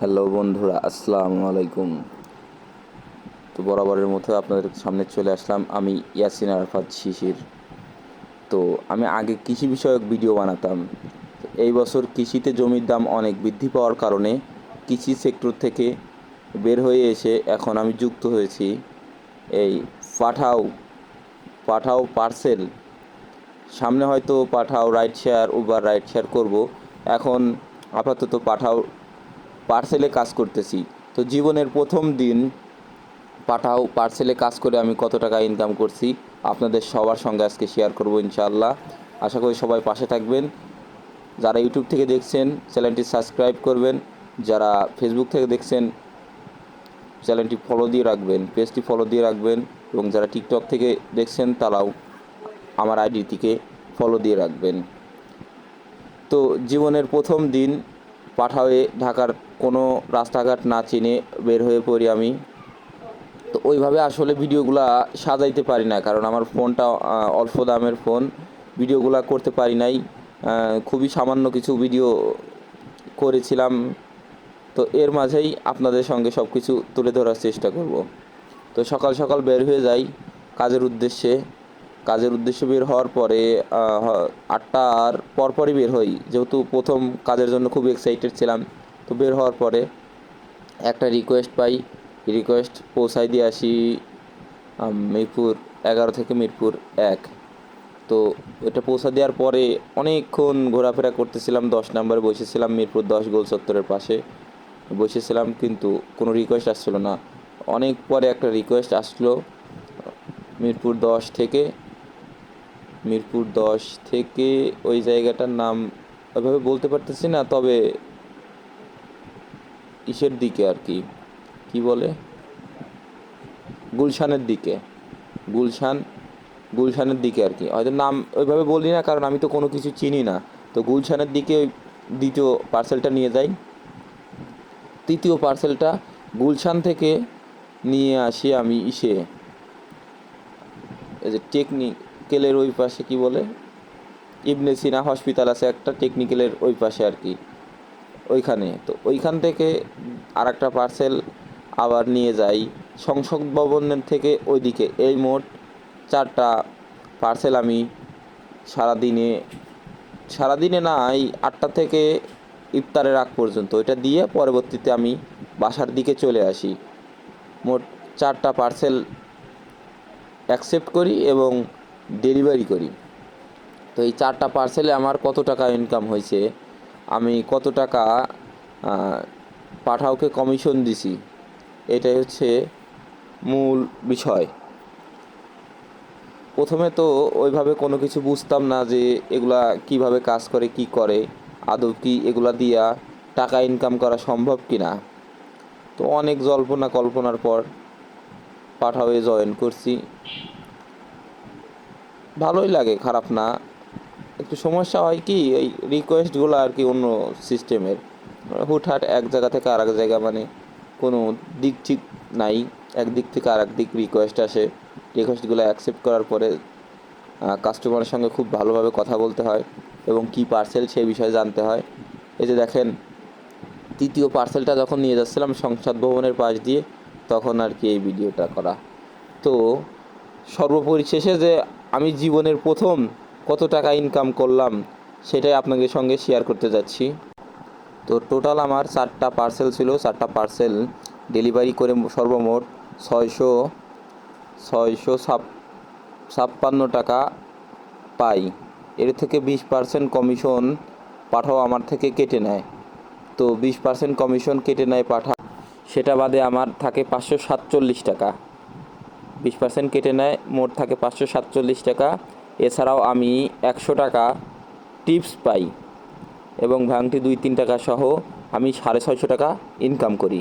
Hello বন্ধুরা, আসসালামু আলাইকুম। তো বরাবরের মতো আপনাদের সামনে চলে আসলাম আমি, ইয়াসিন আরাফাত শিশির। তো আমি আগে কৃষি বিষয়ক ভিডিও বানাতাম। এই বছর কৃষিতে জমির দাম অনেক বৃদ্ধি পাওয়ার কারণে কৃষি সেক্টর থেকে বের হয়ে এসে এখন আমি যুক্ত হয়েছি এই পাঠাও পাঠাও পার্সেল। সামনে হয়তো Pathao ride share, Uber ride share করব। এখন আপাতত পাঠাও পার্সেলে কাজ করতেছি। তো জীবনের প্রথম দিন পাঠাও পার্সেলে কাজ করে আমি কত টাকা ইনকাম করছি আপনাদের সবার সঙ্গে আজকে শেয়ার করব ইনশাআল্লাহ। আশা করি সবাই পাশে থাকবেন। যারা ইউটিউব থেকে দেখছেন চ্যানেলটি সাবস্ক্রাইব করবেন, যারা ফেসবুক থেকে দেখছেন চ্যানেলটি ফলো দিয়ে রাখবেন, পেজটি ফলো দিয়ে রাখবেন, এবং যারা টিকটক থেকে দেখছেন তারাও আমার আইডিটিকে ফলো দিয়ে রাখবেন। তো জীবনের প্রথম দিন পাঠাওয়ে ঢাকার কোনো রাস্তাঘাট না চিনে বের হয়ে পড়ি আমি। তো ওইভাবে আসলে ভিডিওগুলা সাজাইতে পারি না, কারণ আমার ফোনটা অল্প দামের ফোন, ভিডিওগুলা করতে পারি নাই। খুবই সামান্য কিছু ভিডিও করেছিলাম। তো এর মাঝেই আপনাদের সঙ্গে সব কিছু তুলে ধরার চেষ্টা করব। তো সকাল সকাল বের হয়ে যাই কাজের উদ্দেশ্যে বের হওয়ার পরে 8টার পরপরই বের হই, যেহেতু প্রথম কাজের জন্য খুব এক্সাইটেড ছিলাম। তো বের হওয়ার পরে একটা রিকোয়েস্ট পাই, রিকোয়েস্ট পৌঁছাই দিয়ে আসি মিরপুর 11 থেকে মিরপুর 1। তো এটা পৌঁছা দেওয়ার পরে অনেকক্ষণ ঘোরাফেরা করতেছিলাম, 10 নম্বরে বসেছিলাম, মিরপুর 10 গোল চত্বরের পাশে বসেছিলাম, কিন্তু কোনো রিকোয়েস্ট আসছিলো না। অনেক পরে একটা রিকোয়েস্ট আসলো মিরপুর 10 থেকে ওই জায়গাটার নাম ওইভাবে বলতে পারতেছি না, তবে ইসের দিকে আর কি, কি বলে, গুলশানের দিকে, গুলশানের দিকে আর কি। হয়তো নাম ওইভাবে বলি না, কারণ আমি তো কোনো কিছু চিনি না। তো গুলশানের দিকে ওই দ্বিতীয় পার্সেলটা নিয়ে যাই। তৃতীয় পার্সেলটা গুলশান থেকে নিয়ে আসি আমি এই যে টেকনিক্যালের ওই পাশে, কি বলে, ইবনে সিনা হসপিটাল আছে একটা, টেকনিক্যালের ওই পাশে আর কি, ওইখানে। তো ওইখান থেকে আর একটা পার্সেল আবার নিয়ে যাই সংসদ ভবনের থেকে ওইদিকে। এই মোট 4টা পার্সেল আমি সারাদিনে না, এই 8টা থেকে ইফতারের আগ পর্যন্ত এটা দিয়ে পরবর্তীতে আমি বাসার দিকে চলে আসি। মোট 4টা পার্সেল অ্যাকসেপ্ট করি এবং ডেলিভারি করি। তো এই 4টা পার্সেলে আমার কত টাকা ইনকাম হয়েছে, আমি কত টাকা পাঠাওকে কমিশন দিছি, এটাই হচ্ছে মূল বিষয়। প্রথমে তো ওইভাবে কোনো কিছু বুঝতাম না যে এগুলা কিভাবে কাজ করে, কি করে, আদৌ কি এগুলা দিয়া টাকা ইনকাম করা সম্ভব কি না। তো অনেক জল্পনা কল্পনার পর পাঠাওয়ে জয়েন করছি। ভালোই লাগে, খারাপ না। একটু সমস্যা হয় কি, এই রিকোয়েস্টগুলো আর কি অন্য সিস্টেমের, হুটহাট এক জায়গা থেকে আর এক জায়গা, মানে কোনো দিক ঠিক নাই, একদিক থেকে আর এক দিক রিকোয়েস্ট আসে। রিকোয়েস্টগুলো অ্যাকসেপ্ট করার পরে কাস্টমারের সঙ্গে খুব ভালোভাবে কথা বলতে হয় এবং কি পার্সেল সেই বিষয়ে জানতে হয়। এই যে দেখেন, তৃতীয় পার্সেলটা যখন নিয়ে যাচ্ছিলাম সংসদ ভবনের পাশ দিয়ে, তখন আর কি এই ভিডিওটা করা। তো সর্বপরিশেষে যে আমি জীবনের প্রথম কত টাকা ইনকাম করলাম সেটাই আপনাদের সঙ্গে শেয়ার করতে যাচ্ছি। তো টোটাল আমার 4টা পার্সেল ছিল, 4টা পার্সেল ডেলিভারি করে সর্বমোট 656 টাকা পাই। এর থেকে 20% কমিশন পাঠাও আমার থেকে কেটে নেয়। তো 20% কমিশন কেটে নেয় পাঠাও, সেটা বাদে আমার থাকে 547 টাকা। 20% কেটে নেয়, মোট থাকে 547 টাকা। এছাড়াও আমি 100 টাকা টিপস পাই এবং ভাঙতি 2-3 টাকা সহ আমি 650 টাকা ইনকাম করি।